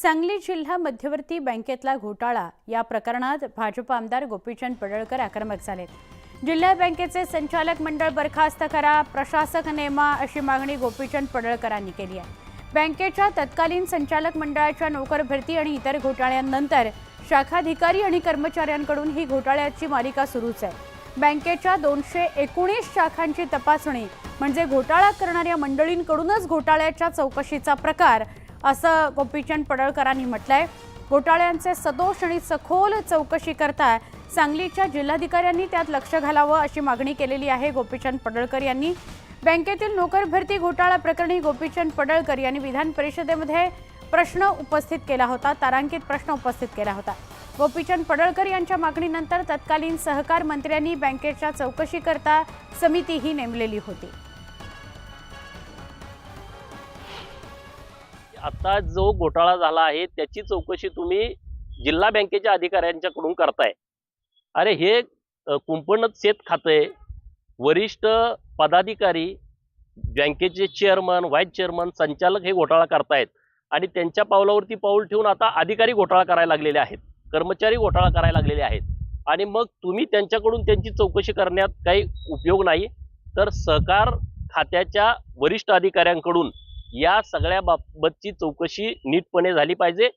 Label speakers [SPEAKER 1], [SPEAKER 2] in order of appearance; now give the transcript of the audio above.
[SPEAKER 1] सांगली जिल्हा मध्यवर्ती बँकेतला घोटाळा या प्रकरणात भाजप आमदार गोपीचंद पडळकर आक्रमक झालेत. जिल्हा बँकेचे संचालक मंडळ बरखास्त करा, प्रशासक नेमा अशी मागणी गोपीचंद पडळकरांनी केली आहे. बँकेच्या तत्कालीन संचालक मंडळाच्या नोकर भरती आणि इतर घोटाळ्यांनंतर शाखाधिकारी आणि कर्मचाऱ्यांकडून ही घोटाळ्याची मालिका सुरूच आहे. बँकेच्या 219 शाखांची तपासणी म्हणजे घोटाळा करणाऱ्या मंडळींकडूनच घोटाळ्याच्या चौकशीचा प्रकार असं गोपीचंद पडळकरांनी म्हटलंय. घोटाळ्यांचे सदोष आणि सखोल चौकशी करता सांगलीच्या जिल्हाधिकाऱ्यांनी त्यात लक्ष घालावं अशी मागणी केलेली आहे. गोपीचंद पडळकर यांनी बँकेतील नोकर भरती घोटाळा प्रकरणी गोपीचंद पडळकर यांनी विधान परिषदेमध्ये प्रश्न उपस्थित केला होता, तारांकित प्रश्न उपस्थित केला होता. गोपीचंद पडळकर यांच्या मागणीनंतर तत्कालीन सहकार मंत्र्यांनी बँकेच्या चौकशीकरता समितीही नेमलेली होती.
[SPEAKER 2] आता जो घोटाळा झाला आहे त्याची चौकशी तुम्ही जिल्हा बँकेच्या अधिकाऱ्यांच्याकडून करताय. अरे हे कुंपणच शेत खाते, वरिष्ठ पदाधिकारी, बँकेचे चेअरमन, व्हाईस चेअरमन, संचालक हे घोटाळा करतायत आणि त्यांच्या पावलावरती पाऊल ठेवून आता अधिकारी घोटाळा करायला लागलेले आहेत, कर्मचारी घोटाळा करायला लागलेले आहेत. आणि मग तुम्ही त्यांच्याकडून त्यांची चौकशी करण्यात काही उपयोग नाही, तर सहकार खात्याच्या वरिष्ठ अधिकाऱ्यांकडून या सगळ्या बाबतची चौकशी नीटपणे झाली पाहिजे.